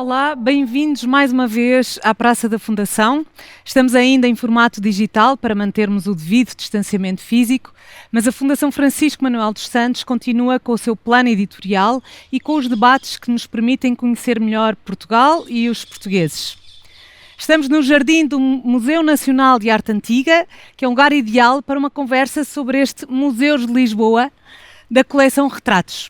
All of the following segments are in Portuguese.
Olá, bem-vindos mais uma vez à Praça da Fundação. Estamos ainda em formato digital para mantermos o devido distanciamento físico, mas a Fundação Francisco Manuel dos Santos continua com o seu plano editorial e com os debates que nos permitem conhecer melhor Portugal e os portugueses. Estamos no jardim do Museu Nacional de Arte Antiga, que é um lugar ideal para uma conversa sobre este Museu de Lisboa, da coleção Retratos.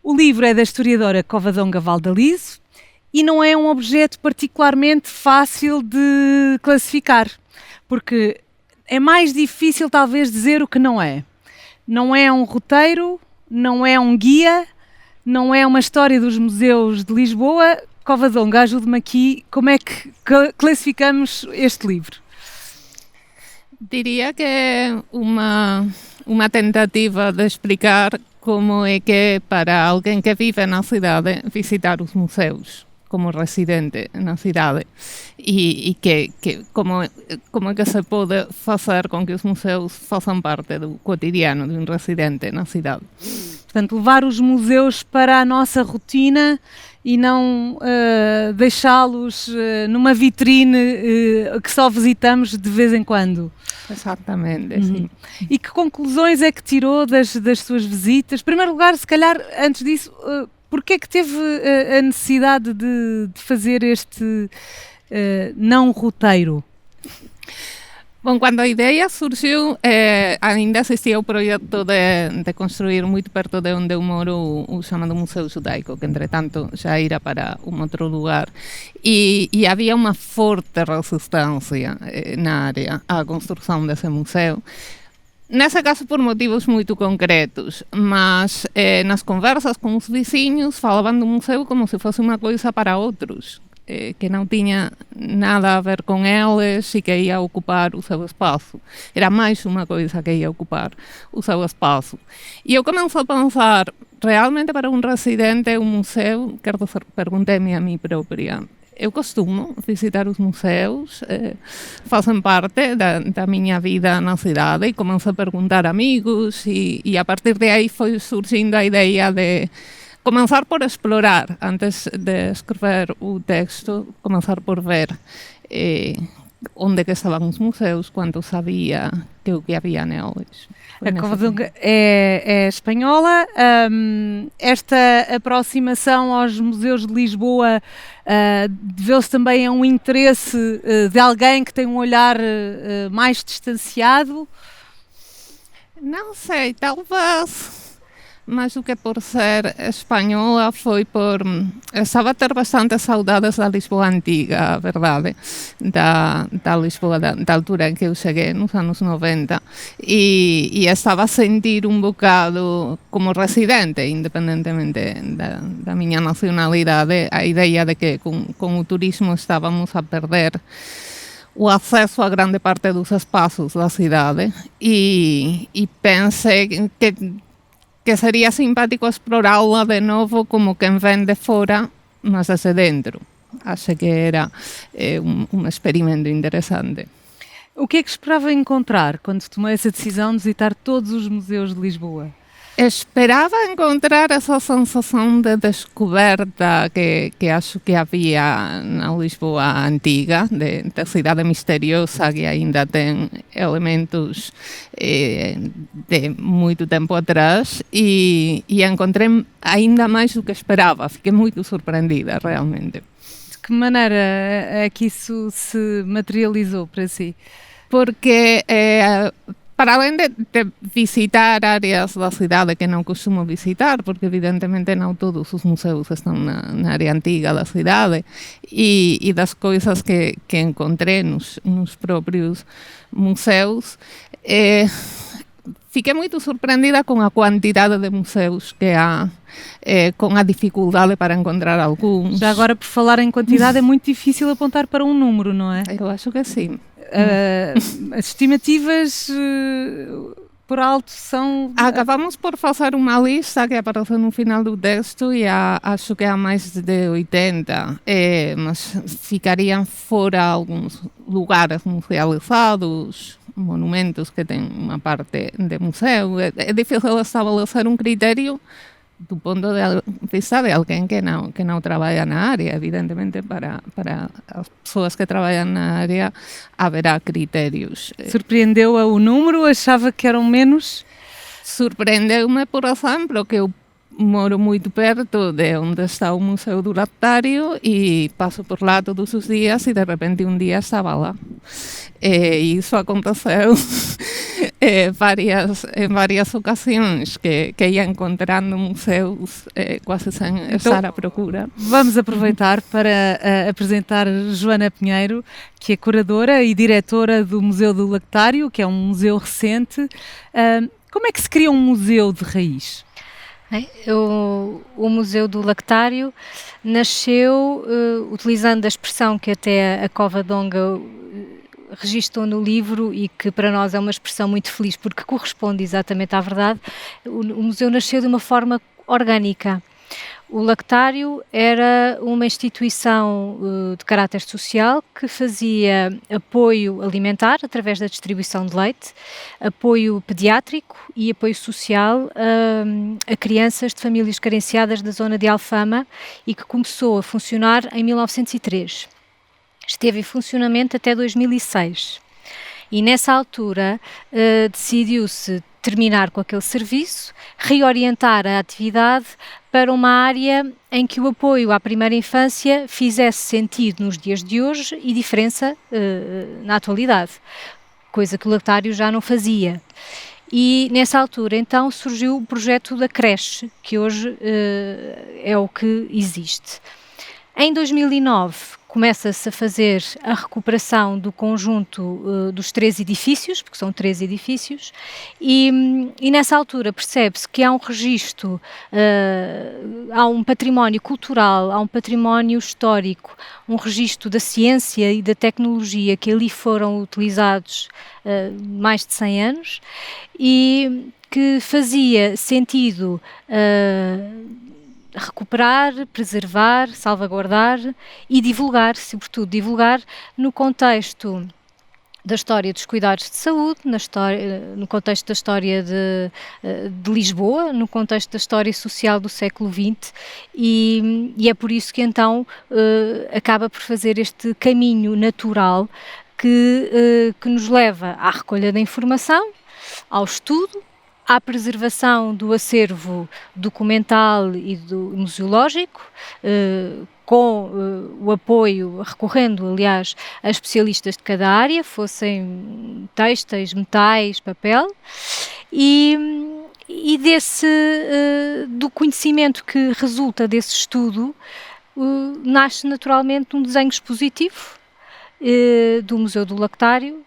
O livro é da historiadora Covadonga Valdalizo e não é um objeto particularmente fácil de classificar, porque é mais difícil talvez dizer o que não é. Não é um roteiro, não é um guia, não é uma história dos museus de Lisboa. Covadonga, ajude-me aqui, como é que classificamos este livro? Diria que é uma tentativa de explicar como é que é para alguém que vive na cidade visitar os museus como residente na cidade e como é que se pode fazer com que os museus façam parte do cotidiano de um residente na cidade. Portanto, levar os museus para a nossa rotina e não deixá-los numa vitrine que só visitamos de vez em quando. Exatamente, sim. E que conclusões é que tirou das suas visitas? Em primeiro lugar, se calhar, antes disso, porquê é que teve a necessidade de fazer este não roteiro? Bom, quando a ideia surgiu, ainda existia o projeto de construir muito perto de onde eu moro o chamado Museu Judaico, que entretanto já irá para um outro lugar. E havia uma forte resistência na área à construção desse museu. Nesse caso por motivos muito concretos, mas nas conversas com os vizinhos falavam do museu como se fosse uma coisa para outros, que não tinha nada a ver com eles e que ia ocupar o seu espaço. Era mais uma coisa que ia ocupar o seu espaço. E eu comecei a pensar, realmente para um residente, um museu, quero dizer, perguntei-me a mim própria, eu costumo visitar os museus, fazem parte da minha vida na cidade, e comecei a perguntar a amigos e a partir de aí foi surgindo a ideia de começar por explorar, antes de escrever o texto, começar por ver onde que estavam os museus, quantos havia, o que havia neles. A Covadonga é espanhola. Esta aproximação aos museus de Lisboa deveu-se também a um interesse de alguém que tem um olhar mais distanciado? Não sei, talvez, mas do que por ser espanhola foi por... Estava a ter bastante saudades da Lisboa antiga, a verdade, da Lisboa da altura em que eu cheguei, nos anos 90, e estava a sentir um bocado como residente, independentemente da minha nacionalidade, a ideia de que com o turismo estávamos a perder o acesso a grande parte dos espaços da cidade, e pensei que seria simpático explorá-la de novo como quem vem de fora, mas desde dentro. Acho que era um experimento interessante. O que é que esperava encontrar quando tomou essa decisão de visitar todos os museus de Lisboa? Esperava encontrar essa sensação de descoberta que acho que havia na Lisboa antiga, de cidade misteriosa que ainda tem elementos de muito tempo atrás, e encontrei ainda mais do que esperava. Fiquei muito surpreendida, realmente. De que maneira é que isso se materializou para si? Porque para além de visitar áreas da cidade que não costumo visitar, porque evidentemente não todos os museus estão na área antiga da cidade, e das coisas que encontrei nos próprios museus, fiquei muito surpreendida com a quantidade de museus que há, com a dificuldade para encontrar alguns. Já agora, por falar em quantidade, é muito difícil apontar para um número, não é? Eu acho que sim. As estimativas por alto são... Acabamos por fazer uma lista que apareceu no final do texto e acho que há mais de 80, mas ficariam fora alguns lugares musealizados, monumentos que têm uma parte de museu. É difícil estabelecer um critério do ponto de vista de alguém que não trabalha na área. Evidentemente, para as pessoas que trabalham na área, haverá critérios. Surpreendeu-a o número? Achava que eram menos? Surpreendeu-me, por exemplo, que eu moro muito perto de onde está o Museu do Lactário e passo por lá todos os dias e de repente um dia estava lá. E isso aconteceu em várias ocasiões, que ia encontrando museus quase sem estar à procura. Vamos aproveitar para apresentar Joana Pinheiro, que é curadora e diretora do Museu do Lactário, que é um museu recente. Como é que se cria um museu de raiz? O Museu do Lactário nasceu utilizando a expressão que até a Covadonga registou no livro e que para nós é uma expressão muito feliz porque corresponde exatamente à verdade. O museu nasceu de uma forma orgânica. O Lactário era uma instituição de caráter social que fazia apoio alimentar através da distribuição de leite, apoio pediátrico e apoio social a crianças de famílias carenciadas da zona de Alfama e que começou a funcionar em 1903. Esteve em funcionamento até 2006 e nessa altura decidiu-se terminar com aquele serviço, reorientar a atividade para uma área em que o apoio à primeira infância fizesse sentido nos dias de hoje e diferença na atualidade, coisa que o Lactário já não fazia. E nessa altura então surgiu o projeto da creche, que hoje é o que existe. Em 2009 começa-se a fazer a recuperação do conjunto dos 3 edifícios, porque são 3 edifícios, e nessa altura percebe-se que há um registro, há um património cultural, há um património histórico, um registro da ciência e da tecnologia que ali foram utilizados mais de 100 anos e que fazia sentido recuperar, preservar, salvaguardar e divulgar, sobretudo divulgar no contexto da história dos cuidados de saúde, no contexto da história de Lisboa, no contexto da história social do século XX e é por isso que então acaba por fazer este caminho natural que nos leva à recolha da informação, ao estudo, à preservação do acervo documental e do museológico, com o apoio, recorrendo, aliás, a especialistas de cada área, fossem têxteis, metais, papel, e do conhecimento que resulta desse estudo, nasce naturalmente um desenho expositivo do Museu do Lactário,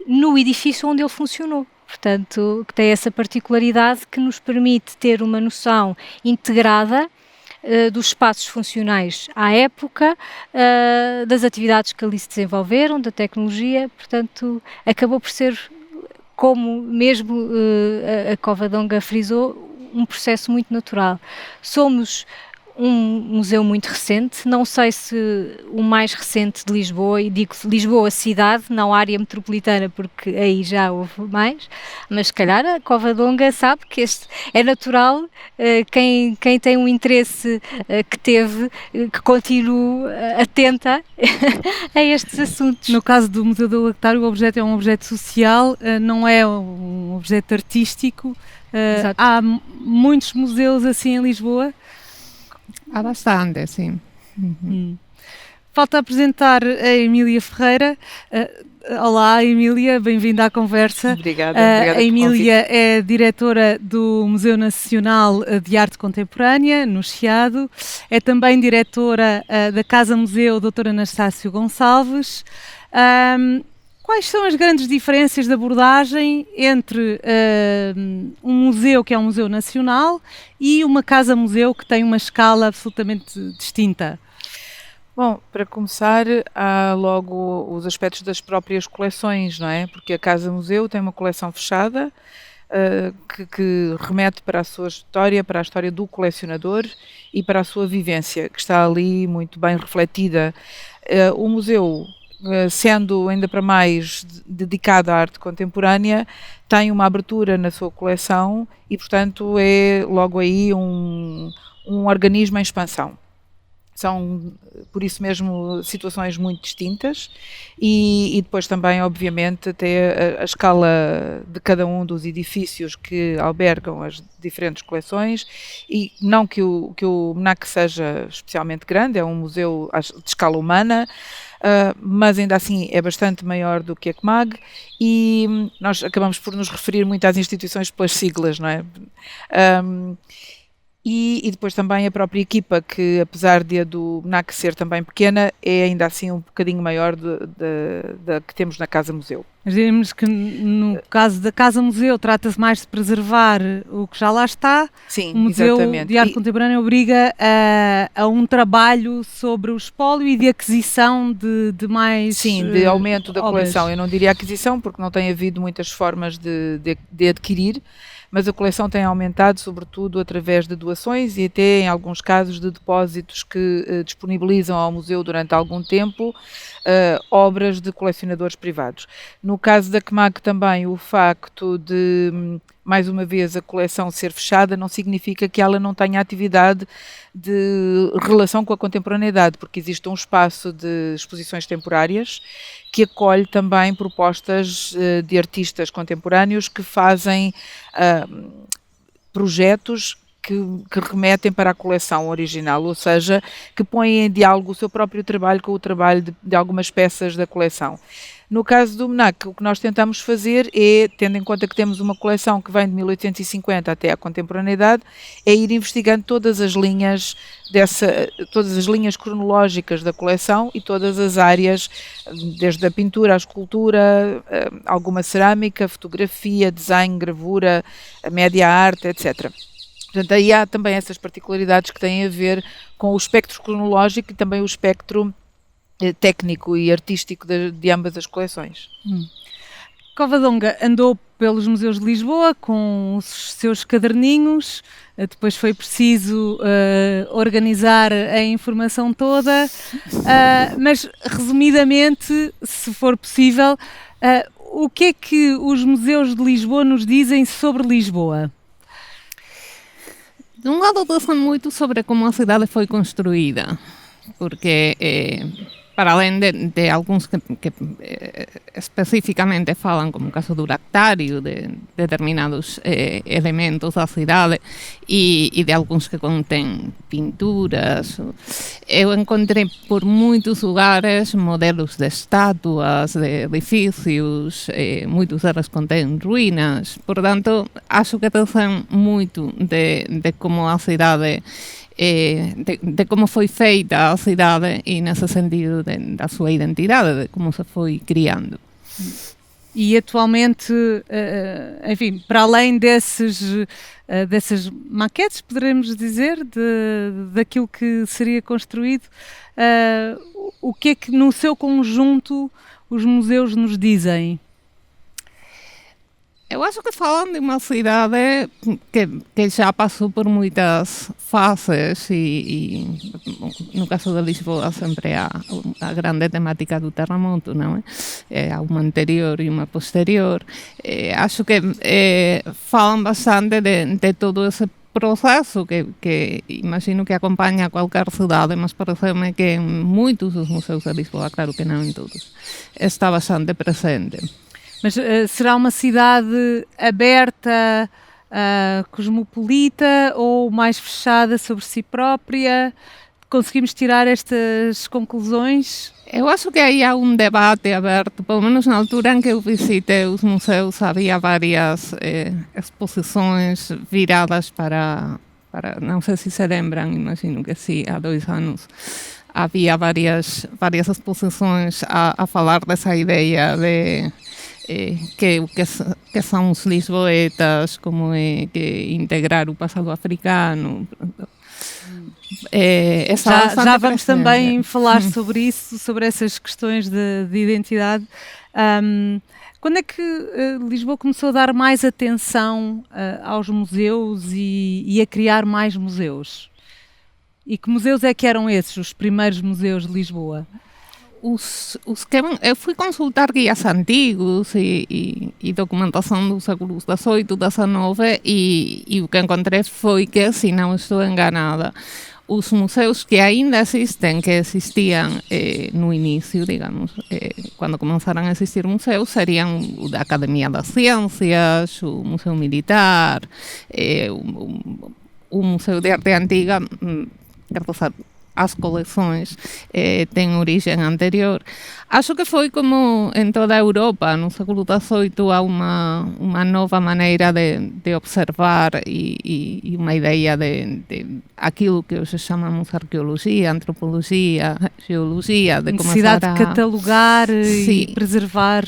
no edifício onde ele funcionou. Portanto, que tem essa particularidade que nos permite ter uma noção integrada dos espaços funcionais à época, das atividades que ali se desenvolveram, da tecnologia. Portanto, acabou por ser, como mesmo a Covadonga frisou, um processo muito natural. Somos um museu muito recente, não sei se o mais recente de Lisboa, e digo Lisboa cidade, não área metropolitana, porque aí já houve mais, mas se calhar a Covadonga sabe que este é natural, quem tem um interesse que teve, que continue atenta a estes assuntos. No caso do Museu do Lactário, o objeto é um objeto social, não é um objeto artístico. Há muitos museus assim em Lisboa. Há bastante, sim. Falta apresentar a Emília Ferreira. Olá, Emília, bem-vinda à conversa. Obrigada A Emília é diretora do Museu Nacional de Arte Contemporânea, no Chiado. É também diretora da Casa Museu Dr. Anastácio Gonçalves. Quais são as grandes diferenças de abordagem entre um museu que é um museu nacional e uma casa-museu que tem uma escala absolutamente distinta? Bom, para começar, há logo os aspectos das próprias coleções, não é? Porque a Casa-Museu tem uma coleção fechada que remete para a sua história, para a história do colecionador e para a sua vivência, que está ali muito bem refletida. O museu sendo ainda para mais dedicado à arte contemporânea, tem uma abertura na sua coleção e, portanto, é logo aí um organismo em expansão. São, por isso mesmo, situações muito distintas e depois também, obviamente, até a escala de cada um dos edifícios que albergam as diferentes coleções, e não que o MNAC seja especialmente grande, é um museu de escala humana, mas ainda assim é bastante maior do que a CMAG, e nós acabamos por nos referir muito às instituições pelas siglas, não é? E depois também a própria equipa, que apesar de a do MNAC ser também pequena, é ainda assim um bocadinho maior da que temos na Casa Museu. Mas diremos que no caso da Casa Museu trata-se mais de preservar o que já lá está. Sim, o Museu exatamente. de Arte Contemporânea obriga a um trabalho sobre o espólio e de aquisição de mais Sim, de aumento da obras. coleção. Eu não diria aquisição, porque não tem havido muitas formas de adquirir, mas a coleção tem aumentado, sobretudo através de doações e até, em alguns casos, de depósitos que disponibilizam ao museu durante algum tempo obras de colecionadores privados. No caso da CMAC também, o facto de, mais uma vez, a coleção ser fechada não significa que ela não tenha atividade de relação com a contemporaneidade, porque existe um espaço de exposições temporárias que acolhe também propostas de artistas contemporâneos que fazem projetos que remetem para a coleção original, ou seja, que põem em diálogo o seu próprio trabalho com o trabalho de algumas peças da coleção. No caso do MNAC, o que nós tentamos fazer é, tendo em conta que temos uma coleção que vem de 1850 até à contemporaneidade, é ir investigando todas as linhas cronológicas da coleção e todas as áreas, desde a pintura, a escultura, alguma cerâmica, fotografia, desenho, gravura, média arte, etc. Portanto, aí há também essas particularidades que têm a ver com o espectro cronológico e também o espectro técnico e artístico de ambas as coleções. Covadonga andou pelos museus de Lisboa com os seus caderninhos, depois foi preciso organizar a informação toda, mas resumidamente, se for possível, o que é que os museus de Lisboa nos dizem sobre Lisboa? De um lado, dizem muito sobre como a cidade foi construída, porque para além de alguns que especificamente falam, como o caso do lactário, de determinados elementos da cidade e de alguns que contêm pinturas, eu encontrei por muitos lugares modelos de estátuas, de edifícios, muitos deles contêm ruínas. Portanto, acho que dizem muito de como a cidade de como foi feita a cidade e nesse sentido da sua identidade, de como se foi criando. E atualmente, enfim, para além dessas maquetes, poderemos dizer, daquilo que seria construído, o que é que no seu conjunto os museus nos dizem? Eu acho que falam de uma cidade que já passou por muitas fases e no caso de Lisboa sempre há a grande temática do terremoto, não é? Há uma anterior e uma posterior. Acho que falam bastante de todo esse processo que imagino que acompanha qualquer cidade, mas parece-me que em muitos dos museus de Lisboa, claro que não em todos, está bastante presente. Mas será uma cidade aberta, cosmopolita ou mais fechada sobre si própria? Conseguimos tirar estas conclusões? Eu acho que aí há um debate aberto, pelo menos na altura em que eu visitei os museus, havia várias exposições viradas para, não sei se se lembram, imagino que sim, há 2 anos. Havia várias exposições a falar dessa ideia de que são os lisboetas, como é que integrar o passado africano. Já vamos também falar sobre isso, sobre essas questões de identidade. Quando é que Lisboa começou a dar mais atenção aos museus e a criar mais museus? E que museus é que eram esses, os primeiros museus de Lisboa? os que eu fui consultar guias antigos e documentação dos séculos XVIII, XIX e o que encontrei foi que, se não estou enganada, os museus que ainda existem, que existiam no início, digamos, quando começaram a existir museus, seriam o da Academia das Ciências, o Museu Militar, o Museu de Arte Antiga, as coleções têm origem anterior. Acho que foi como em toda a Europa, no século XVIII, há uma nova maneira de observar e uma ideia de aquilo que hoje chamamos arqueologia, antropologia, geologia, de necessidade começar de catalogar e preservar.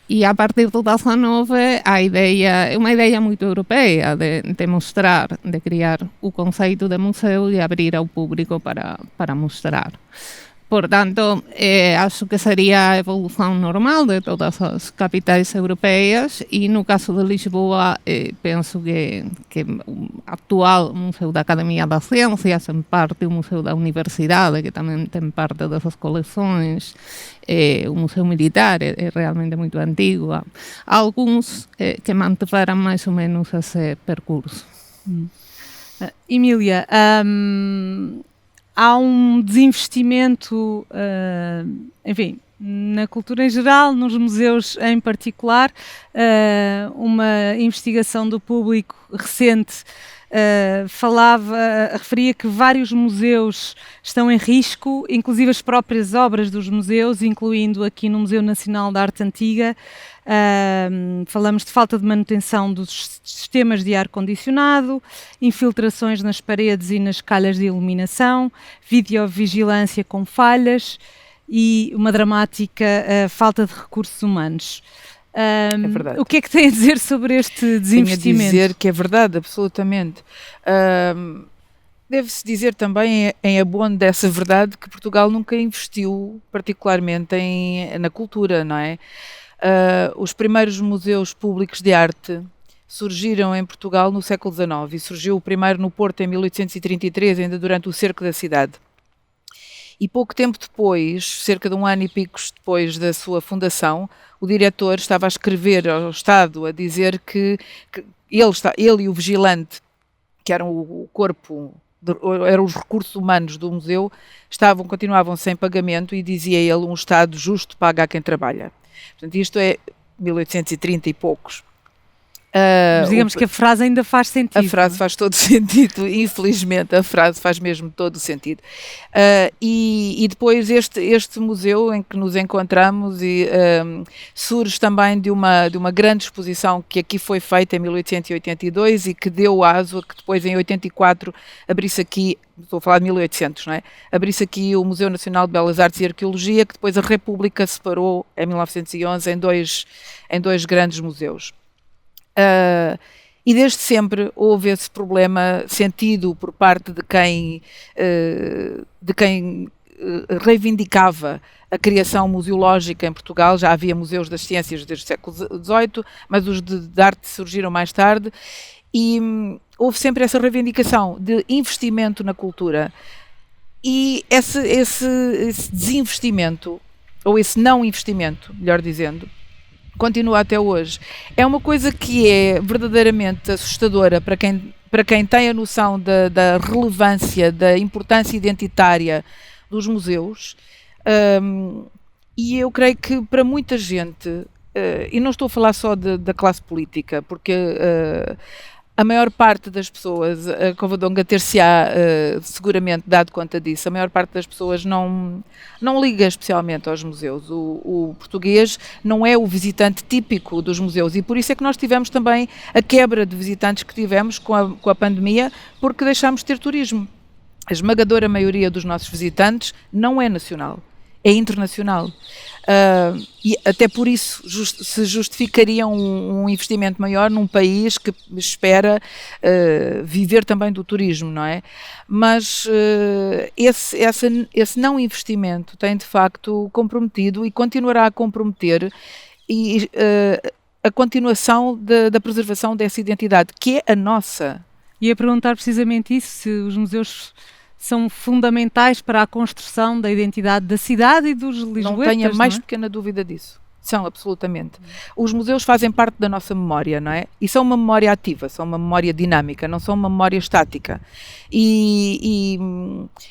E a partir do XIX, a ideia é uma ideia muito europeia de mostrar, de criar o conceito de museu e abrir ao público para mostrar. Portanto, acho que seria a evolução normal de todas as capitais europeias e, no caso de Lisboa, penso que o atual Museu da Academia das Ciências, em parte o Museu da Universidade, que também tem parte dessas coleções, o Museu Militar é realmente muito antigo. Há alguns que mantiveram mais ou menos esse percurso. Emília, há um desinvestimento, enfim, na cultura em geral, nos museus em particular. Uma investigação do Público recente referia que vários museus estão em risco, inclusive as próprias obras dos museus, incluindo aqui no Museu Nacional da Arte Antiga. Falamos de falta de manutenção dos sistemas de ar-condicionado, infiltrações nas paredes e nas calhas de iluminação, videovigilância com falhas e uma dramática falta de recursos humanos. É verdade. O que é que tem a dizer sobre este desinvestimento? Tenho a dizer que é verdade, absolutamente. Deve-se dizer também, em abono dessa verdade, que Portugal nunca investiu particularmente na cultura, não é? Os primeiros museus públicos de arte surgiram em Portugal no século XIX e surgiu o primeiro no Porto em 1833, ainda durante o cerco da cidade. E pouco tempo depois, cerca de um ano e picos depois da sua fundação, o diretor estava a escrever ao Estado a dizer que ele e o vigilante, que eram o corpo, eram os recursos humanos do museu, continuavam sem pagamento e dizia ele: um Estado justo paga a quem trabalha. Portanto, isto é 1830 e poucos. Mas digamos que a frase ainda faz sentido. A frase faz todo sentido, infelizmente, a frase faz mesmo todo o sentido. E depois este museu em que nos encontramos surge também de uma grande exposição que aqui foi feita em 1882 e que deu aso a que depois em 84 abrisse aqui, estou a falar de 1800, não é? Abrisse aqui o Museu Nacional de Belas Artes e Arqueologia, que depois a República separou em 1911 em dois grandes museus. E desde sempre houve esse problema sentido por parte de quem reivindicava a criação museológica em Portugal. Já havia museus das ciências desde o século XVIII, mas os de arte surgiram mais tarde, e houve sempre essa reivindicação de investimento na cultura. E esse desinvestimento, ou esse não investimento, melhor dizendo, continua até hoje. É uma coisa que é verdadeiramente assustadora para quem tem a noção da relevância, da importância identitária dos museus, e eu creio que para muita gente, e não estou a falar só da classe política, porque a maior parte das pessoas, a Covadonga ter-se-á seguramente dado conta disso, a maior parte das pessoas não liga especialmente aos museus. O português não é o visitante típico dos museus, e por isso é que nós tivemos também a quebra de visitantes que tivemos com a pandemia, porque deixámos de ter turismo. A esmagadora maioria dos nossos visitantes não é nacional, é internacional. E até por isso se justificaria um investimento maior num país que espera viver também do turismo, não é? Mas esse não investimento tem de facto comprometido e continuará a comprometer a continuação da preservação dessa identidade, que é a nossa. E a perguntar precisamente isso, se os museus são fundamentais para a construção da identidade da cidade e dos lisboetas. Não tenho a mais pequena dúvida disso. São, absolutamente. Os museus fazem parte da nossa memória, não é? E são uma memória ativa, são uma memória dinâmica, não são uma memória estática. E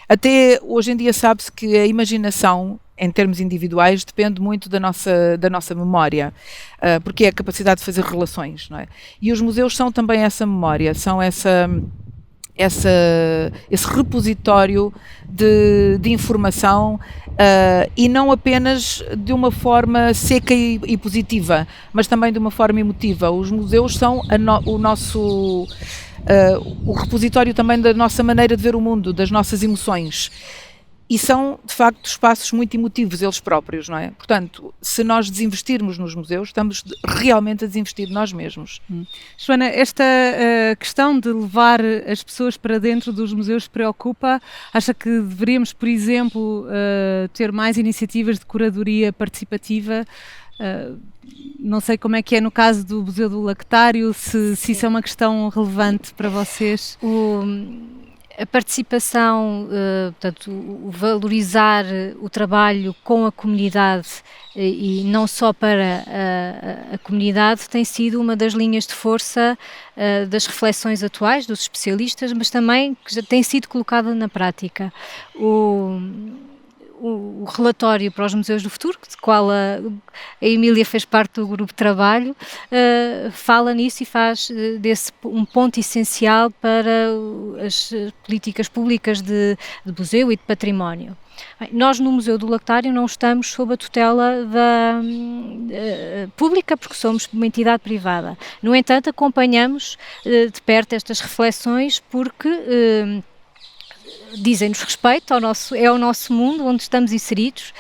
até hoje em dia sabe-se que a imaginação, em termos individuais, depende muito da nossa memória, porque é a capacidade de fazer relações, não é? E os museus são também essa memória, são esse repositório de informação, e não apenas de uma forma seca e positiva, mas também de uma forma emotiva. Os museus são o repositório também da nossa maneira de ver o mundo, das nossas emoções. E são, de facto, espaços muito emotivos eles próprios, não é? Portanto, se nós desinvestirmos nos museus, estamos realmente a desinvestir de nós mesmos. Joana, esta questão de levar as pessoas para dentro dos museus preocupa? Acha que deveríamos, por exemplo, ter mais iniciativas de curadoria participativa? Não sei como é que é no caso do Museu do Lactário, se isso é uma questão relevante para vocês. A participação, portanto, o valorizar o trabalho com a comunidade e não só para a comunidade tem sido uma das linhas de força das reflexões atuais dos especialistas, mas também que já tem sido colocada na prática. O relatório para os Museus do Futuro, de qual a Emília fez parte do grupo de trabalho, fala nisso e faz desse um ponto essencial para as políticas públicas de museu e de património. Bem, nós no Museu do Lactário não estamos sob a tutela pública, porque somos uma entidade privada. No entanto, acompanhamos de perto estas reflexões porque dizem-nos respeito, é o nosso mundo onde estamos inseridos,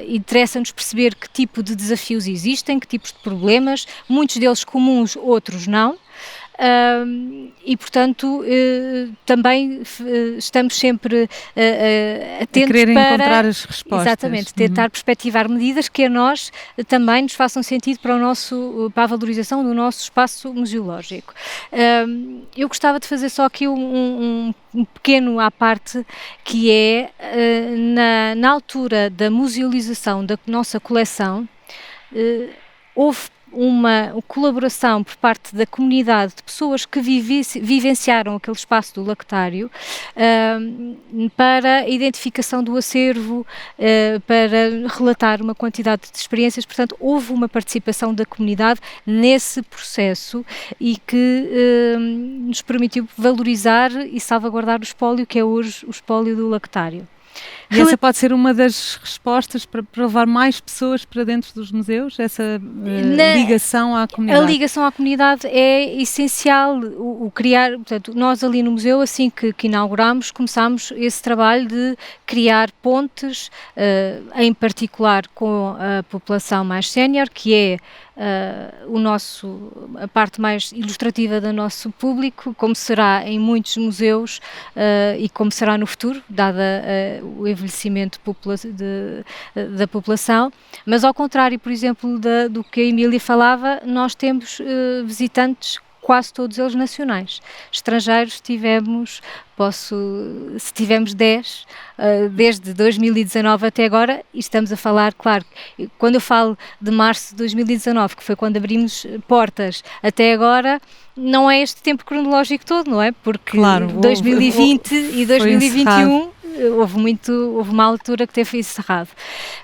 interessa-nos perceber que tipo de desafios existem, que tipos de problemas, muitos deles comuns, outros não. E portanto também estamos sempre atentos a querer para encontrar as respostas. Exatamente, tentar perspectivar medidas que a nós também nos façam sentido para a valorização do nosso espaço museológico. Eu gostava de fazer só aqui um pequeno à parte, que é na altura da musealização da nossa coleção, houve uma colaboração por parte da comunidade de pessoas que vivenciaram aquele espaço do Lactário para a identificação do acervo, para relatar uma quantidade de experiências. Portanto, houve uma participação da comunidade nesse processo e que nos permitiu valorizar e salvaguardar o espólio, que é hoje o espólio do Lactário. E essa pode ser uma das respostas para levar mais pessoas para dentro dos museus, essa ligação à comunidade? A ligação à comunidade é essencial, criar, portanto, nós ali no museu, assim que inauguramos, começámos esse trabalho de criar pontes, em particular com a população mais sénior, que é a parte mais ilustrativa do nosso público, como será em muitos museus e como será no futuro, dada o envelhecimento da população. Mas ao contrário, por exemplo, do que a Emília falava, nós temos visitantes, quase todos eles nacionais. Estrangeiros se tivemos 10, desde 2019 até agora, e estamos a falar, claro, quando eu falo de março de 2019, que foi quando abrimos portas, até agora, não é este tempo cronológico todo, não é? Porque 2020 e 2021 houve uma altura que teve encerrado.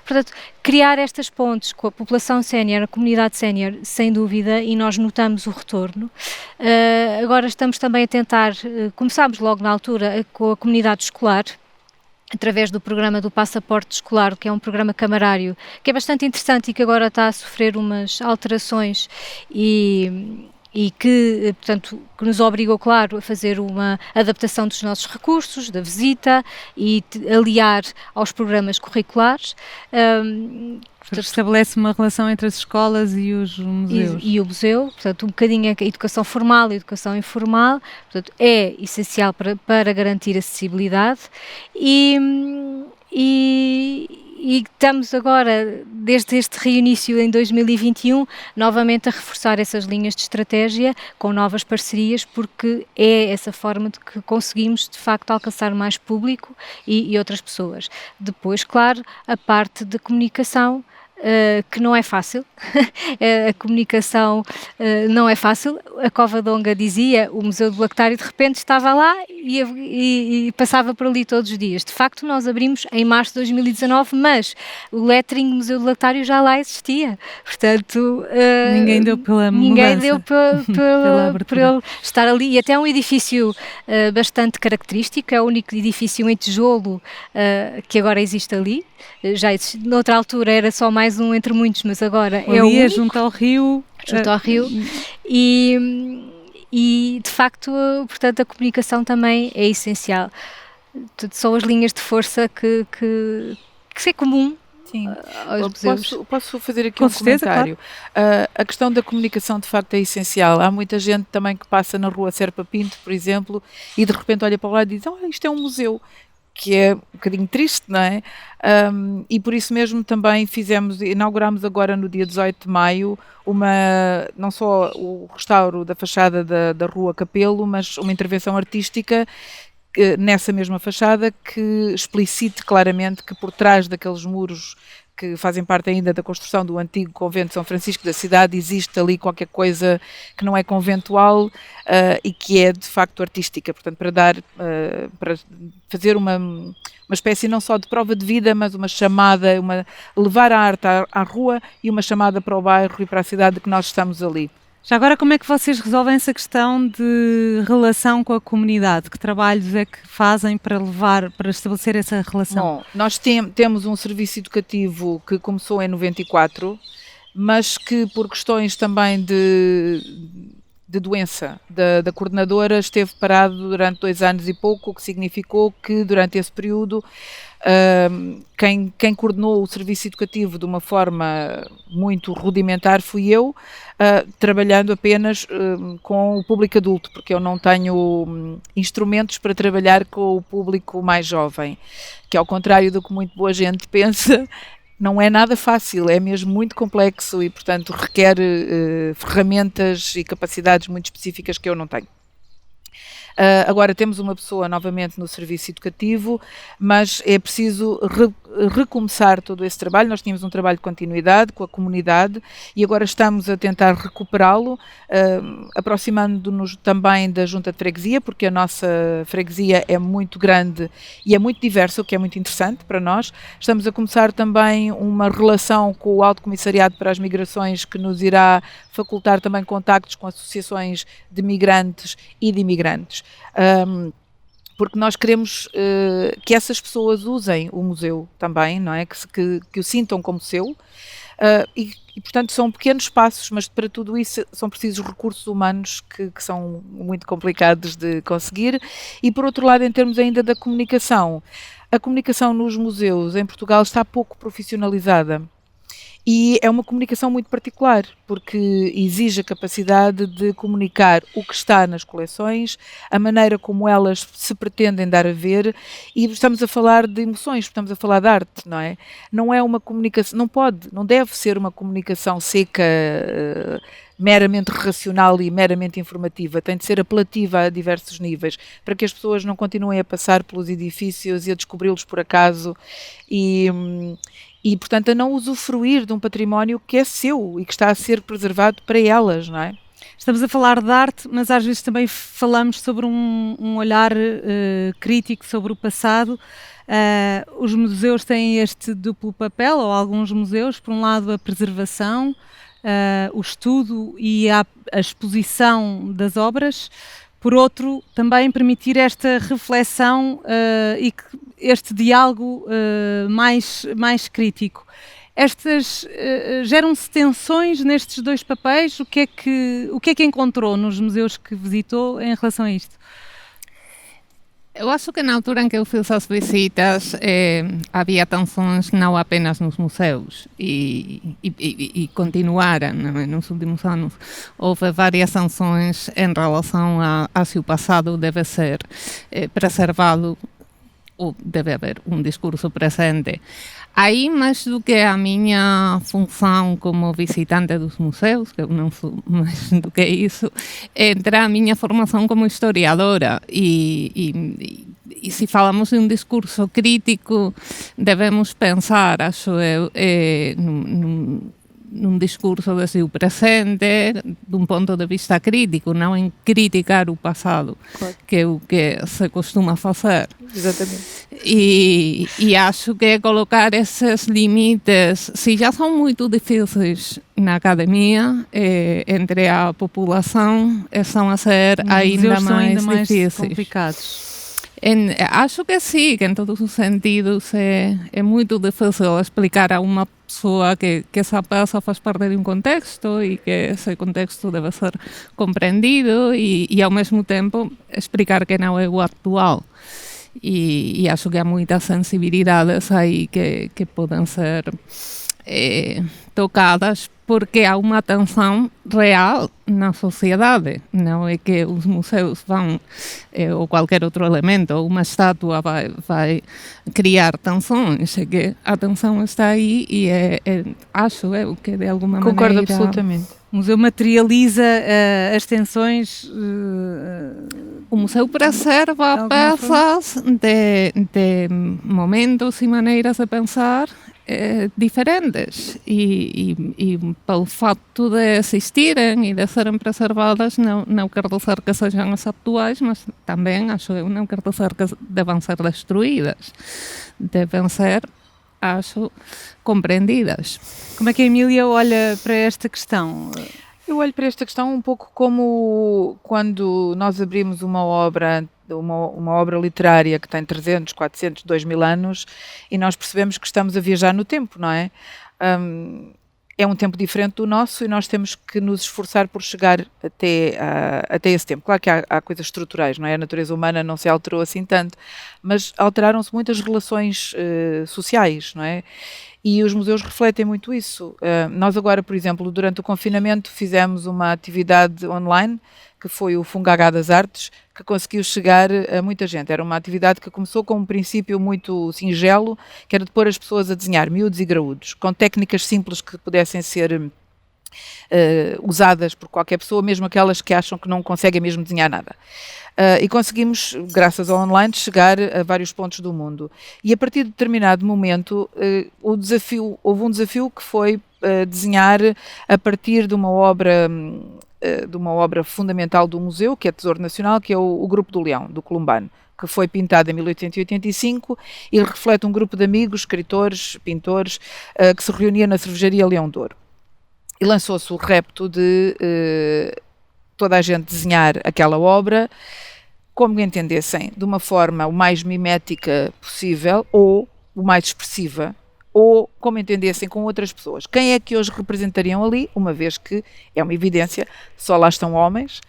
Portanto, criar estas pontes com a população sénior, a comunidade sénior, sem dúvida, e nós notamos o retorno. Agora estamos também a tentar, começámos logo na altura com a comunidade escolar, através do programa do Passaporte Escolar, que é um programa camarário, que é bastante interessante e que agora está a sofrer umas alterações e que, portanto, que nos obrigou, claro, a fazer uma adaptação dos nossos recursos, da visita e aliar aos programas curriculares. Portanto, estabelece uma relação entre as escolas e os museus. E o museu, portanto, um bocadinho a educação formal e a educação informal, portanto, é essencial para garantir acessibilidade e E estamos agora, desde este reinício em 2021, novamente a reforçar essas linhas de estratégia com novas parcerias, porque é essa forma de que conseguimos, de facto, alcançar mais público e outras pessoas. Depois, claro, a parte de comunicação, que não é fácil, a comunicação não é fácil. A Covadonga dizia, o Museu do Lactário de repente estava lá e passava por ali todos os dias. De facto, nós abrimos em março de 2019, mas o lettering do Museu do Lactário já lá existia. Portanto, ninguém deu pela ninguém mudança. deu por ele estar ali. E até é um edifício bastante característico, é o único edifício em tijolo que agora existe ali. Já existe, noutra altura era só mais um entre muitos, mas agora é o único. Junto ao rio. Junto ao rio. E de facto, portanto, a comunicação também é essencial. São as linhas de força que é comum. Sim, aos museus. Posso fazer aqui Com um certeza, comentário? Claro. A questão da comunicação de facto é essencial. Há muita gente também que passa na rua Serpa Pinto, por exemplo, e de repente olha para o lado e diz, isto é um museu, que é um bocadinho triste, não é? E por isso mesmo também inauguramos agora no dia 18 de maio não só o restauro da fachada da Rua Capelo, mas uma intervenção artística nessa mesma fachada que explicite claramente que por trás daqueles muros que fazem parte ainda da construção do antigo convento de São Francisco da cidade, existe ali qualquer coisa que não é conventual e que é de facto artística, portanto para fazer uma espécie não só de prova de vida, mas uma chamada, levar a arte à rua e uma chamada para o bairro e para a cidade de que nós estamos ali. Já agora, como é que vocês resolvem essa questão de relação com a comunidade? Que trabalhos é que fazem para estabelecer essa relação? Bom, nós temos um serviço educativo que começou em 94, mas que por questões também de doença da coordenadora esteve parado durante 2 anos e pouco, o que significou que durante esse período quem coordenou o serviço educativo de uma forma muito rudimentar fui eu, trabalhando apenas com o público adulto, porque eu não tenho instrumentos para trabalhar com o público mais jovem, que ao contrário do que muito boa gente pensa, não é nada fácil, é mesmo muito complexo e, portanto, requer ferramentas e capacidades muito específicas que eu não tenho. Agora temos uma pessoa novamente no serviço educativo, mas é preciso recomeçar todo esse trabalho. Nós tínhamos um trabalho de continuidade com a comunidade e agora estamos a tentar recuperá-lo, aproximando-nos também da Junta de Freguesia, porque a nossa freguesia é muito grande e é muito diversa, o que é muito interessante para nós. Estamos a começar também uma relação com o Alto Comissariado para as Migrações, que nos irá facultar também contactos com associações de migrantes e de imigrantes. Porque nós queremos que essas pessoas usem o museu também, não é? Que o sintam como seu. E, portanto, são pequenos passos, mas para tudo isso são precisos recursos humanos que são muito complicados de conseguir. E, por outro lado, em termos ainda da comunicação, a comunicação nos museus em Portugal está pouco profissionalizada. E é uma comunicação muito particular, porque exige a capacidade de comunicar o que está nas coleções, a maneira como elas se pretendem dar a ver, e estamos a falar de emoções, estamos a falar de arte, não é? Não é uma comunicação, não deve ser uma comunicação seca, meramente racional e meramente informativa, tem de ser apelativa a diversos níveis, para que as pessoas não continuem a passar pelos edifícios e a descobri-los por acaso e, portanto, a não usufruir de um património que é seu e que está a ser preservado para elas, não é? Estamos a falar de arte, mas às vezes também falamos sobre um olhar crítico sobre o passado. Os museus têm este duplo papel, ou alguns museus, por um lado a preservação, o estudo e a exposição das obras, por outro, também permitir esta reflexão e este diálogo mais crítico. Estas geram-se tensões nestes dois papéis? O que é que encontrou nos museus que visitou em relação a isto? Eu acho que na altura em que eu fiz as visitas havia tensões não apenas nos museus e continuaram nos últimos anos. Houve várias tensões em relação a se o passado deve ser preservado ou deve haver um discurso presente. Aí, mais do que a minha função como visitante dos museus, que eu não sou mais do que isso, entra a minha formação como historiadora. E se falamos de um discurso crítico, devemos pensar, acho eu, num discurso desde o presente, de um ponto de vista crítico, não em criticar o passado, claro, que é o que se costuma fazer. Exatamente. E acho que colocar esses limites, se já são muito difíceis na academia, entre a população, são a ser ainda mais difíceis. Complicados. Acho que sim, que em todos os sentidos é muito difícil explicar a uma pessoa que essa peça faz parte de um contexto e que esse contexto deve ser compreendido e ao mesmo tempo explicar que não é o atual. E acho que há muitas sensibilidades aí que podem ser tocadas porque há uma tensão real na sociedade. Não é que os museus vão, ou qualquer outro elemento, ou uma estátua vai criar tensões. É que a tensão está aí e acho eu que de alguma maneira... Concordo absolutamente. O museu materializa as tensões. O museu preserva peças de momentos e maneiras de pensar diferentes e pelo facto de existirem e de serem preservadas não quer dizer que sejam as atuais, mas também acho eu não quer dizer que devam ser destruídas, devem ser, acho, compreendidas. Como é que a Emília olha para esta questão? Eu olho para esta questão um pouco como quando nós abrimos uma obra literária que tem 300, 400, 2000 anos e nós percebemos que estamos a viajar no tempo, não é? É um tempo diferente do nosso e nós temos que nos esforçar por chegar até esse tempo. Claro que há coisas estruturais, não é? A natureza humana não se alterou assim tanto, mas alteraram-se muitas relações sociais, não é? E os museus refletem muito isso. Nós agora, por exemplo, durante o confinamento fizemos uma atividade online, que foi o Fungagá das Artes, que conseguiu chegar a muita gente. Era uma atividade que começou com um princípio muito singelo, que era de pôr as pessoas a desenhar miúdos e graúdos, com técnicas simples que pudessem ser usadas por qualquer pessoa, mesmo aquelas que acham que não conseguem mesmo desenhar nada. E conseguimos, graças ao online, chegar a vários pontos do mundo. E a partir de determinado momento, houve um desafio que foi desenhar a partir de uma obra fundamental do museu, que é Tesouro Nacional, que é o Grupo do Leão, do Columbano, que foi pintado em 1885 e reflete um grupo de amigos, escritores, pintores, que se reunia na cervejaria Leão de Ouro. E lançou-se o repto de toda a gente desenhar aquela obra como entendessem, de uma forma o mais mimética possível ou o mais expressiva, ou como entendessem com outras pessoas. Quem é que hoje representariam ali, uma vez que é uma evidência, só lá estão homens,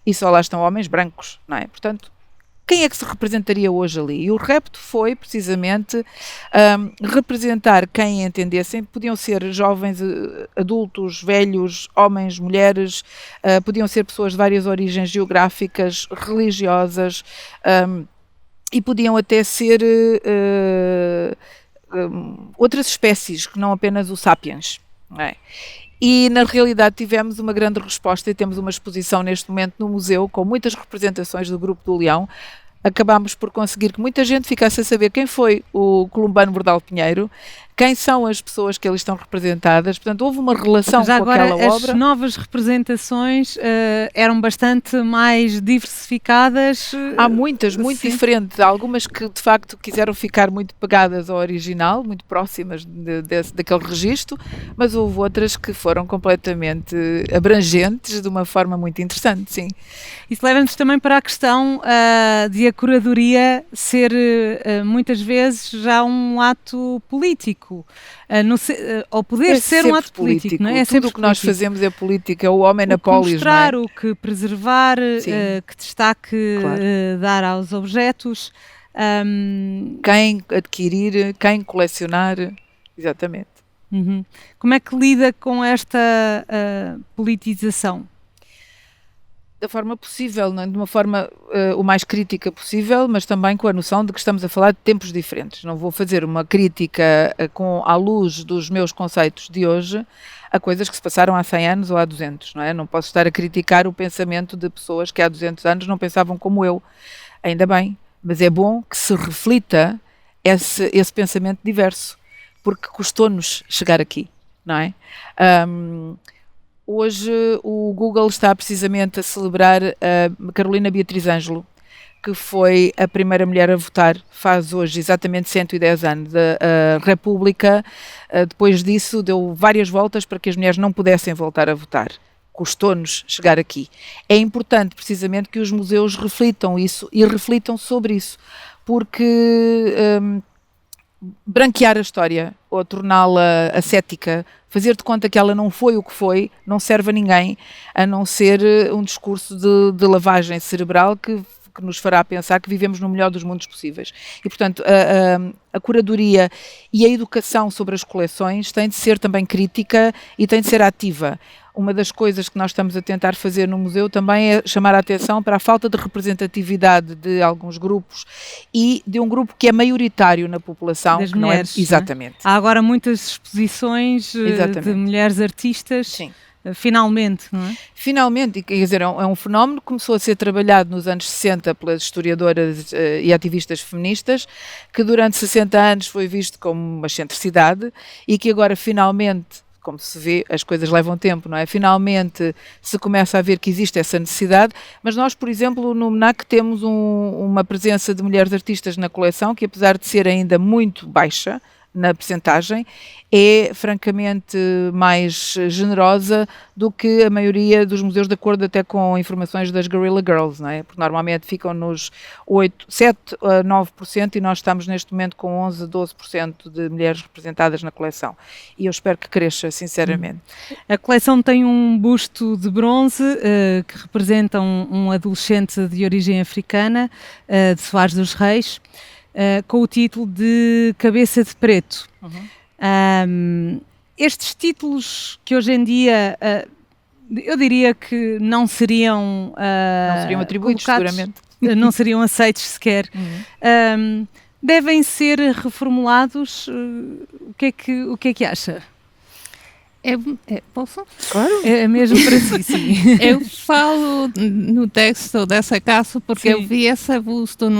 e só lá estão homens brancos, não é? Portanto, quem é que se representaria hoje ali? E o repto foi, precisamente, representar quem entendessem. Podiam ser jovens, adultos, velhos, homens, mulheres, podiam ser pessoas de várias origens geográficas, religiosas, e podiam até ser outras espécies, que não apenas o sapiens, não é? E, na realidade, tivemos uma grande resposta e temos uma exposição neste momento no museu com muitas representações do Grupo do Leão. Acabámos por conseguir que muita gente ficasse a saber quem foi o Columbano Bordal Pinheiro, quem são as pessoas que ali estão representadas. Portanto, houve uma relação já com agora, aquela obra. As novas representações eram bastante mais diversificadas. Há muitas, muito sim, diferentes. Há algumas que, de facto, quiseram ficar muito pegadas ao original, muito próximas daquele registro, mas houve outras que foram completamente abrangentes de uma forma muito interessante, sim. Isso leva-nos também para a questão de a curadoria ser muitas vezes já um ato político. Ou poder ser um ato político, não é? Tudo o que nós fazemos é política, o homem na polis, mostrar, não é? O que preservar, que destaque claro. dar aos objetos. Quem adquirir, quem colecionar, exatamente. Uhum. Como é que lida com esta politização? da forma possível, não é? De uma forma o mais crítica possível, mas também com a noção de que estamos a falar de tempos diferentes. Não vou fazer uma crítica à luz dos meus conceitos de hoje a coisas que se passaram há 100 anos ou há 200, não é? Não posso estar a criticar o pensamento de pessoas que há 200 anos não pensavam como eu. Ainda bem, mas é bom que se reflita esse pensamento diverso, porque custou-nos chegar aqui, não é? Hoje o Google está precisamente a celebrar a Carolina Beatriz Ângelo, que foi a primeira mulher a votar, faz hoje exatamente 110 anos. A República, depois disso, deu várias voltas para que as mulheres não pudessem voltar a votar. Custou-nos chegar aqui. É importante, precisamente, que os museus reflitam isso e reflitam sobre isso, porque branquear a história ou torná-la ascética, fazer de conta que ela não foi o que foi, não serve a ninguém, a não ser um discurso de lavagem cerebral que nos fará pensar que vivemos no melhor dos mundos possíveis. E, portanto, a curadoria e a educação sobre as coleções tem de ser também crítica e tem de ser ativa. Uma das coisas que nós estamos a tentar fazer no museu também é chamar a atenção para a falta de representatividade de alguns grupos e de um grupo que é maioritário na população. Das que mulheres, não é, exatamente. Há agora muitas exposições de mulheres artistas. Sim. Finalmente, não é? Finalmente, quer dizer, é um fenómeno que começou a ser trabalhado nos anos 60 pelas historiadoras e ativistas feministas, que durante 60 anos foi visto como uma excentricidade e que agora finalmente, como se vê, as coisas levam tempo, não é? Finalmente se começa a ver que existe essa necessidade, mas nós, por exemplo, no MNAC temos uma presença de mulheres artistas na coleção que, apesar de ser ainda muito baixa na percentagem, é francamente mais generosa do que a maioria dos museus, de acordo até com informações das Guerrilla Girls, não é? Porque normalmente ficam nos 7 a 9% e nós estamos neste momento com 11 a 12% de mulheres representadas na coleção. E eu espero que cresça, sinceramente. A coleção tem um busto de bronze que representa um adolescente de origem africana, de Soares dos Reis, com o título de Cabeça de Preto. Estes títulos que hoje em dia eu diria que não seriam atribuídos, seguramente. Não seriam aceitos sequer. Devem ser reformulados. O que é que acha? Posso? Claro. É mesmo para si, sim. Eu falo no texto desse caso porque eu vi esse busto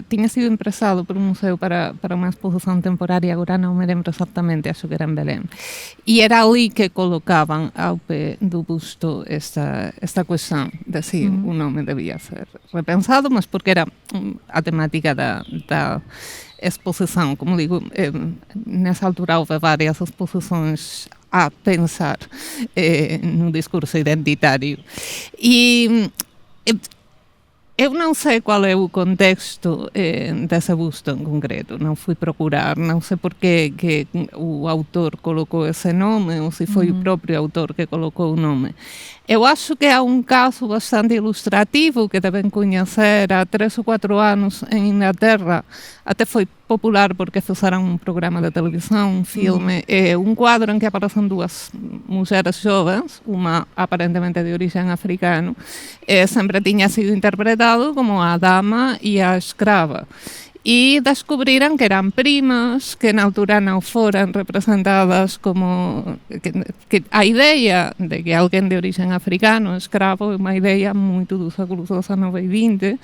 tinha sido emprestado por um museu para uma exposição temporária, agora não me lembro exatamente, acho que era em Belém. E era ali que colocavam ao pé do busto esta questão de se o nome devia ser repensado, mas porque era a temática da exposição. Como digo, nessa altura houve várias exposições a pensar no discurso identitário. E eu não sei qual é o contexto desse busto em concreto, não fui procurar, não sei por que o autor colocou esse nome ou se foi o próprio autor que colocou o nome. Eu acho que há um caso bastante ilustrativo que devem conhecer. Há 3 ou 4 anos em Inglaterra, até foi popular porque fizeram um programa de televisão, um filme, um quadro em que aparecem 2 mulheres jovens, uma aparentemente de origem africana, sempre tinha sido interpretado como a dama e a escrava. E descobriram que eram primas, que na altura não foram representadas como... que a ideia de que alguém de origem africana, escravo, é uma ideia muito do século XIX e XX.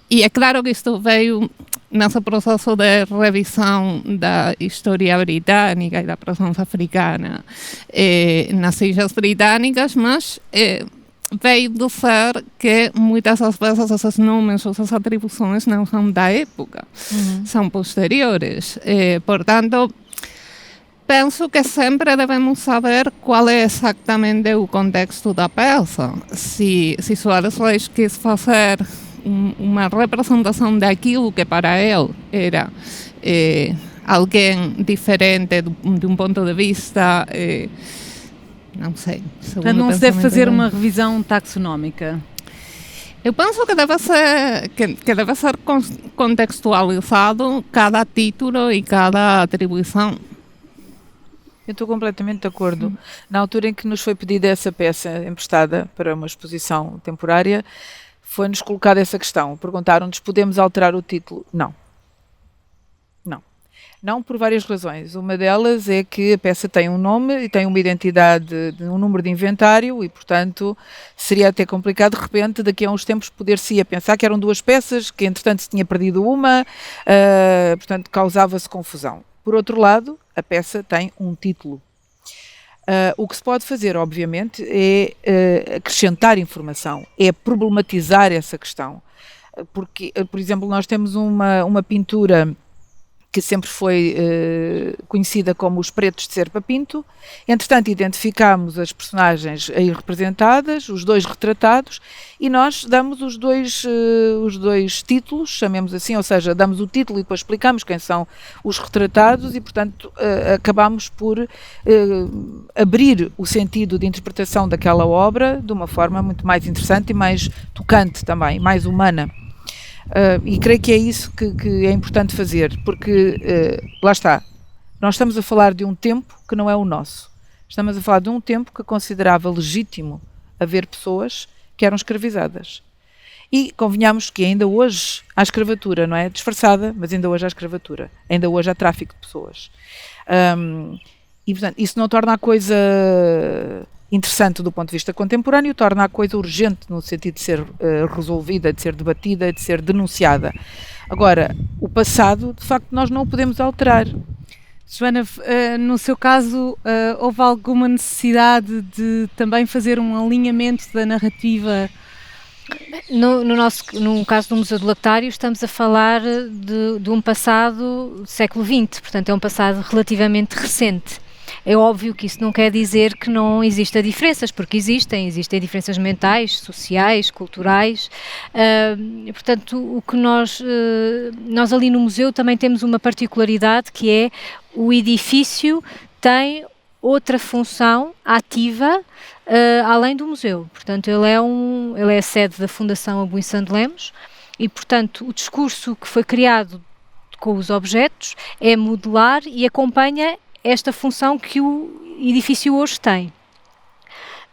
E é claro que isto veio nesse processo de revisão da história britânica e da presença africana nas Ilhas Britânicas, mas... veio dizer que muitas das vezes esses nomes ou essas atribuições não são da época, são posteriores. Portanto, penso que sempre devemos saber qual é exatamente o contexto da peça. Se Soares Reis quis fazer uma representação daquilo que para ele era alguém diferente de um ponto de vista... não sei. Portanto, não se deve fazer uma revisão taxonómica? Eu penso que deve ser contextualizado cada título e cada atribuição. Eu estou completamente de acordo. Na altura em que nos foi pedida essa peça emprestada para uma exposição temporária, foi-nos colocada essa questão. Perguntaram-nos, podemos alterar o título? Não. Não. Não por várias razões. Uma delas é que a peça tem um nome e tem uma identidade, um número de inventário e, portanto, seria até complicado, de repente, daqui a uns tempos, poder-se ir pensar que eram 2 peças, que entretanto se tinha perdido uma, portanto, causava-se confusão. Por outro lado, a peça tem um título. O que se pode fazer, obviamente, é acrescentar informação, é problematizar essa questão. Porque, por exemplo, nós temos uma pintura que sempre foi conhecida como Os Pretos de Serpa Pinto. Entretanto, identificámos as personagens aí representadas, os 2 retratados, e nós damos os dois títulos, chamemos assim, ou seja, damos o título e depois explicamos quem são os retratados e, portanto, acabamos por abrir o sentido de interpretação daquela obra de uma forma muito mais interessante e mais tocante também, mais humana. E creio que é isso que é importante fazer, porque lá está, nós estamos a falar de um tempo que não é o nosso. Estamos a falar de um tempo que considerava legítimo haver pessoas que eram escravizadas. E convenhamos que ainda hoje há escravatura, não é? Disfarçada, mas ainda hoje há escravatura. Ainda hoje há tráfico de pessoas. E, portanto, isso não torna a coisa interessante do ponto de vista contemporâneo, torna a coisa urgente no sentido de ser resolvida, de ser debatida, de ser denunciada. Agora, o passado, de facto, nós não o podemos alterar. Joana, no seu caso, houve alguma necessidade de também fazer um alinhamento da narrativa? No caso do Museu do Lactário, estamos a falar de um passado do século XX, portanto é um passado relativamente recente. É óbvio que isso não quer dizer que não existam diferenças, porque existem diferenças mentais, sociais, culturais. Portanto, o que nós ali no museu também temos uma particularidade, que é o edifício tem outra função ativa além do museu. Portanto, ele é a sede da Fundação Abuin-Santo Lemos e, portanto, o discurso que foi criado com os objetos é modelar e acompanha esta função que o edifício hoje tem.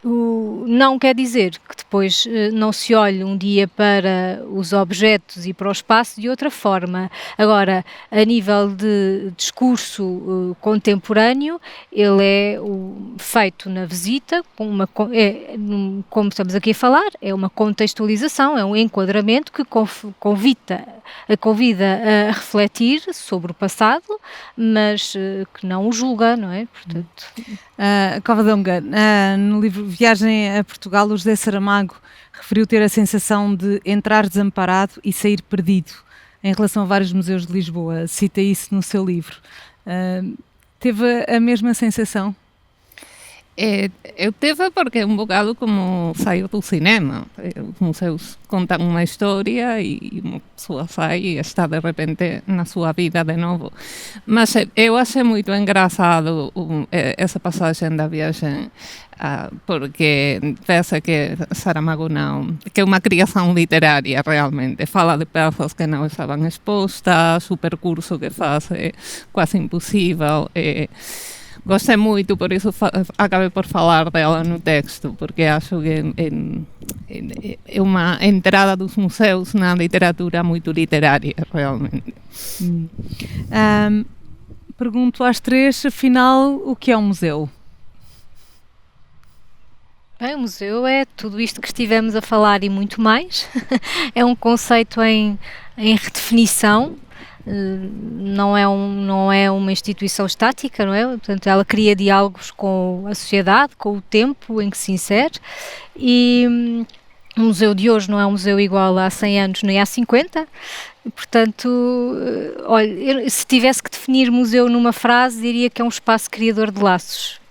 Não quer dizer que depois não se olhe um dia para os objetos e para o espaço de outra forma. Agora, a nível de discurso contemporâneo, ele é feito na visita, como estamos aqui a falar, é uma contextualização, é um enquadramento que convida a refletir sobre o passado, mas que não o julga, não é? Portanto... Covadonga, no livro Viagem a Portugal, o José Saramago referiu ter a sensação de entrar desamparado e sair perdido em relação a vários museus de Lisboa. Cita isso no seu livro. Teve a mesma sensação? Eu tive porque é um bocado como saiu do cinema. Os museus contam uma história e uma pessoa sai e está de repente na sua vida de novo. Mas eu achei muito engraçado essa passagem da viagem, porque pensa que Saramago não, que é uma criação literária realmente. Fala de peças que não estavam expostas, o percurso que faz é quase impossível. Gostei muito, por isso acabei por falar dela no texto, porque acho que é uma entrada dos museus na literatura muito literária, realmente. Pergunto às 3, afinal, o que é um museu? Bem, o museu é tudo isto que estivemos a falar e muito mais. É um conceito em redefinição. Não é uma instituição estática, não é? Portanto, ela cria diálogos com a sociedade, com o tempo em que se insere, e o museu de hoje não é um museu igual há 100 anos nem há 50, e, portanto, olha, se tivesse que definir museu numa frase, diria que é um espaço criador de laços.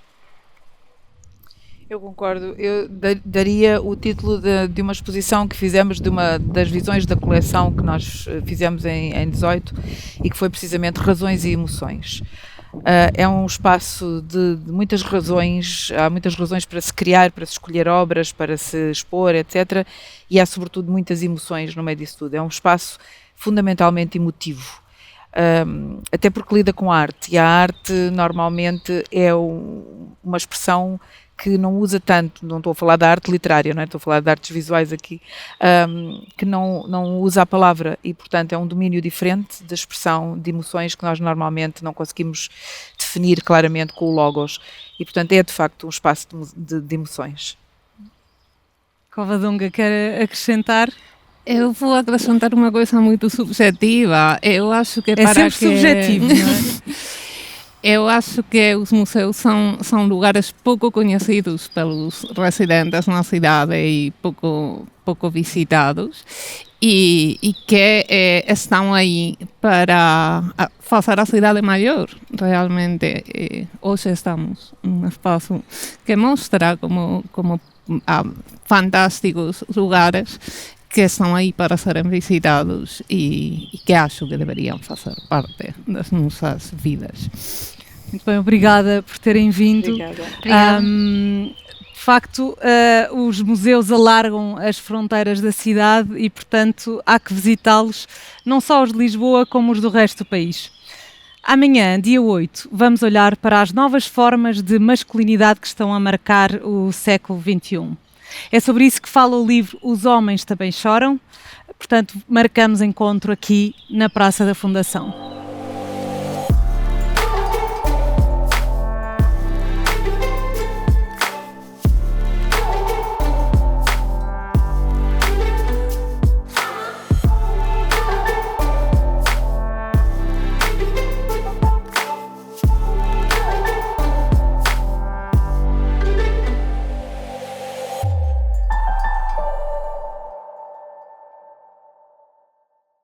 Eu concordo. Eu daria o título de uma exposição que fizemos, de uma das visões da coleção que nós fizemos em 18 e que foi precisamente Razões e Emoções. É um espaço de muitas razões, há muitas razões para se criar, para se escolher obras, para se expor, etc. E há sobretudo muitas emoções no meio disso tudo. É um espaço fundamentalmente emotivo. até porque lida com arte, e a arte normalmente é uma expressão que não usa tanto, não estou a falar da arte literária, não é? Estou a falar de artes visuais aqui, que não usa a palavra, e portanto é um domínio diferente da expressão de emoções que nós normalmente não conseguimos definir claramente com o logos, e portanto é de facto um espaço de emoções. Covadonga, quer acrescentar? Eu vou acrescentar uma coisa muito subjetiva. Eu acho que É sempre subjetivo, não é? Eu acho que os museus são lugares pouco conhecidos pelos residentes na cidade e pouco visitados, e que estão aí para fazer a cidade maior. Realmente, hoje estamos num espaço que mostra como fantásticos lugares que estão aí para serem visitados e que acho que deveriam fazer parte das nossas vidas. Muito bem, obrigada por terem vindo. Obrigada. De facto, os museus alargam as fronteiras da cidade e, portanto, há que visitá-los, não só os de Lisboa, como os do resto do país. Amanhã, dia 8, vamos olhar para as novas formas de masculinidade que estão a marcar o século XXI. É sobre isso que fala o livro Os Homens Também Choram. Portanto, marcamos encontro aqui na Praça da Fundação.